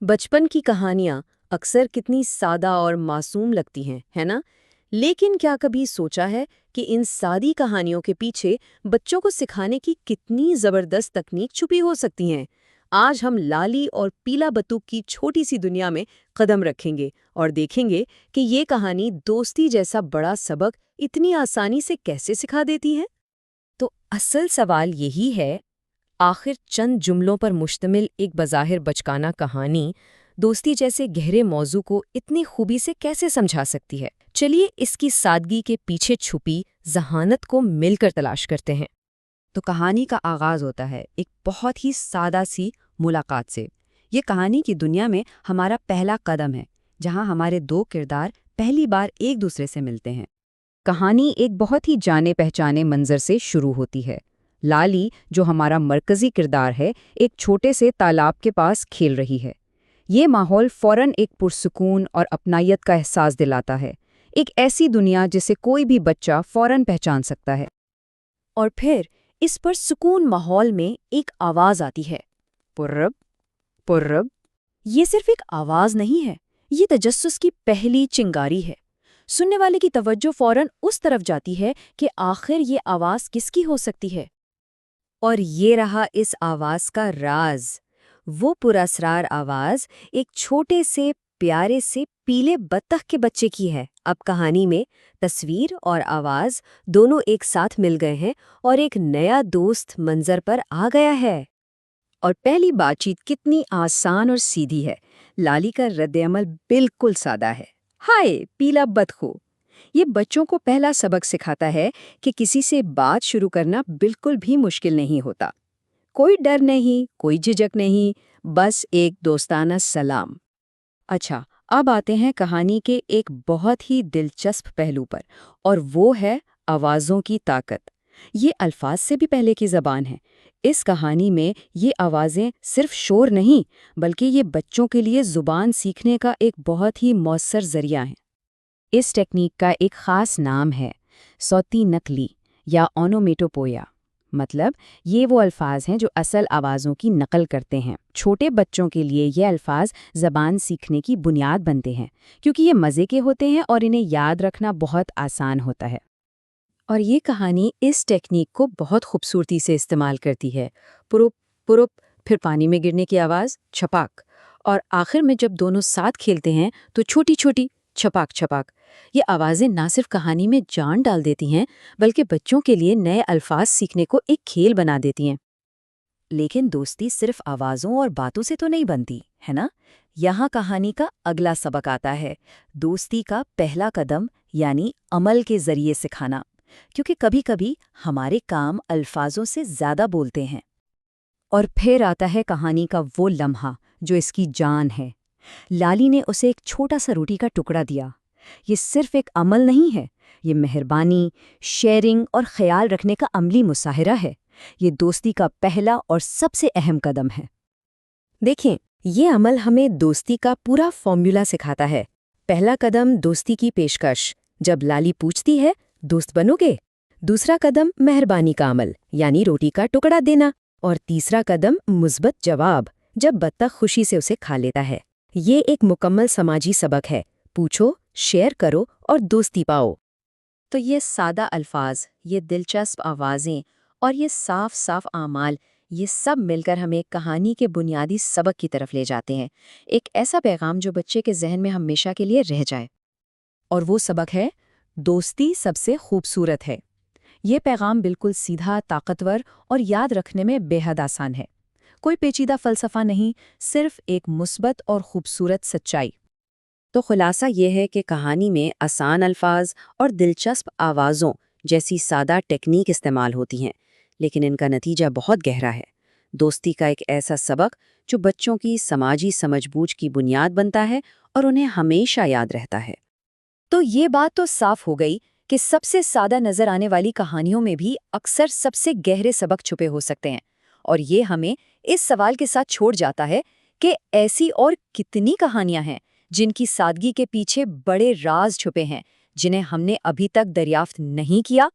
बचपन की कहानियाँ अक्सर कितनी सादा और मासूम लगती हैं, है ना? लेकिन क्या कभी सोचा है कि इन सादी कहानियों के पीछे बच्चों को सिखाने की कितनी ज़बरदस्त तकनीक छुपी हो सकती हैं? आज हम लाली और पीला बतूख की छोटी सी दुनिया में कदम रखेंगे और देखेंगे कि ये कहानी दोस्ती जैसा बड़ा सबक इतनी आसानी से कैसे सिखा देती है। तो असल सवाल यही है, आखिर चंद जुमलों पर मुश्तमिल एक बज़ाहिर बचकाना कहानी दोस्ती जैसे गहरे मौजू को इतनी खूबी से कैसे समझा सकती है? चलिए इसकी सादगी के पीछे छुपी जहानत को मिलकर तलाश करते हैं। तो कहानी का आगाज होता है एक बहुत ही सादा सी मुलाकात से। ये कहानी की दुनिया में हमारा पहला कदम है, जहां हमारे दो किरदार पहली बार एक दूसरे से मिलते हैं। कहानी एक बहुत ही जाने पहचाने मंजर से शुरू होती है। लाली, जो हमारा मरकजी किरदार है, एक छोटे से तालाब के पास खेल रही है। ये माहौल फौरन एक पुरसुकून और अपनायत का एहसास दिलाता है, एक ऐसी दुनिया जिसे कोई भी बच्चा फौरन पहचान सकता है। और फिर इस पर सुकून माहौल में एक आवाज आती है, पुर्रब पुर्रब। ये सिर्फ एक आवाज नहीं है, ये तजस्सुस की पहली चिंगारी है। सुनने वाले की तवज्जो फौरन उस तरफ जाती है कि आखिर ये आवाज किसकी हो सकती है। और ये रहा इस आवाज का राज, वो पुरअसरार आवाज एक छोटे से प्यारे से पीले बत्तख के बच्चे की है। अब कहानी में तस्वीर और आवाज दोनों एक साथ मिल गए हैं और एक नया दोस्त मंजर पर आ गया है। और पहली बातचीत कितनी आसान और सीधी है। लाली का रद्द-ए-अमल बिल्कुल सादा है। हाय पीला बतखो। ये बच्चों को पहला सबक सिखाता है कि किसी से बात शुरू करना बिल्कुल भी मुश्किल नहीं होता। कोई डर नहीं, कोई झिझक नहीं, बस एक दोस्ताना सलाम। अच्छा, अब आते हैं कहानी के एक बहुत ही दिलचस्प पहलू पर, और वो है आवाज़ों की ताकत। ये अल्फाज से भी पहले की ज़बान है। इस कहानी में ये आवाज़ें सिर्फ शोर नहीं, बल्कि ये बच्चों के लिए ज़ुबान सीखने का एक बहुत ही मौसर ज़रिया है। इस टेक्निक का एक ख़ास नाम है सौती नकली या ओनोमेटोपोया। मतलब ये वो अल्फाज हैं जो असल आवाज़ों की नकल करते हैं। छोटे बच्चों के लिए ये अल्फाज ज़बान सीखने की बुनियाद बनते हैं, क्योंकि ये मज़े के होते हैं और इन्हें याद रखना बहुत आसान होता है। और ये कहानी इस टेक्निक को बहुत खूबसूरती से इस्तेमाल करती है। पुरुप पुरुप, फिर पानी में गिरने की आवाज़ छपाक, और आखिर में जब दोनों साथ खेलते हैं तो छोटी छोटी छपाक छपाक। ये आवाज़ें ना सिर्फ कहानी में जान डाल देती हैं, बल्कि बच्चों के लिए नए अल्फाज सीखने को एक खेल बना देती हैं। लेकिन दोस्ती सिर्फ आवाज़ों और बातों से तो नहीं बनती, है ना? यहाँ कहानी का अगला सबक आता है, दोस्ती का पहला कदम यानी अमल के ज़रिए सिखाना। क्योंकि कभी-कभी हमारे काम अल्फाजों से ज़्यादा बोलते हैं। और फिर आता है कहानी का वो लम्हा जो इसकी जान है। लाली ने उसे एक छोटा सा रोटी का टुकड़ा दिया। ये सिर्फ एक अमल नहीं है, ये मेहरबानी, शेयरिंग और ख्याल रखने का अमली मुसाहिरा है। ये दोस्ती का पहला और सबसे अहम कदम है। देखें, ये अमल हमें दोस्ती का पूरा फॉर्मूला सिखाता है। पहला कदम दोस्ती की पेशकश, जब लाली पूछती है दोस्त बनोगे। दूसरा कदम मेहरबानी का अमल, यानी रोटी का टुकड़ा देना। और तीसरा कदम मुस्बत जवाब, जब बत्तख खुशी से उसे खा लेता है। ये एक मुकम्मल समाजी सबक है। पूछो, शेयर करो और दोस्ती पाओ। तो ये सादा अल्फाज, ये दिलचस्प आवाज़ें और ये साफ साफ आमाल, ये सब मिलकर हमें कहानी के बुनियादी सबक की तरफ ले जाते हैं। एक ऐसा पैगाम जो बच्चे के जहन में हमेशा के लिए रह जाए। और वो सबक है, दोस्ती सबसे खूबसूरत है। ये पैगाम बिल्कुल सीधा, ताकतवर और याद रखने में बेहद आसान है। कोई पेचीदा फ़लसफ़ा नहीं, सिर्फ एक मुस्बत और खूबसूरत सच्चाई। तो खुलासा ये है कि कहानी में आसान अल्फाज और दिलचस्प आवाज़ों जैसी सादा टेक्निक इस्तेमाल होती हैं, लेकिन इनका नतीजा बहुत गहरा है। दोस्ती का एक ऐसा सबक जो बच्चों की समाजी समझबूझ की बुनियाद बनता है और उन्हें हमेशा याद रहता है। तो ये बात तो साफ हो गई कि सबसे सादा नजर आने वाली कहानियों में भी अक्सर सबसे गहरे सबक छुपे हो सकते हैं। और ये हमें इस सवाल के साथ छोड़ जाता है कि ऐसी और कितनी कहानियां हैं जिनकी सादगी के पीछे बड़े राज छुपे हैं, जिन्हें हमने अभी तक दरियाफ्त नहीं किया।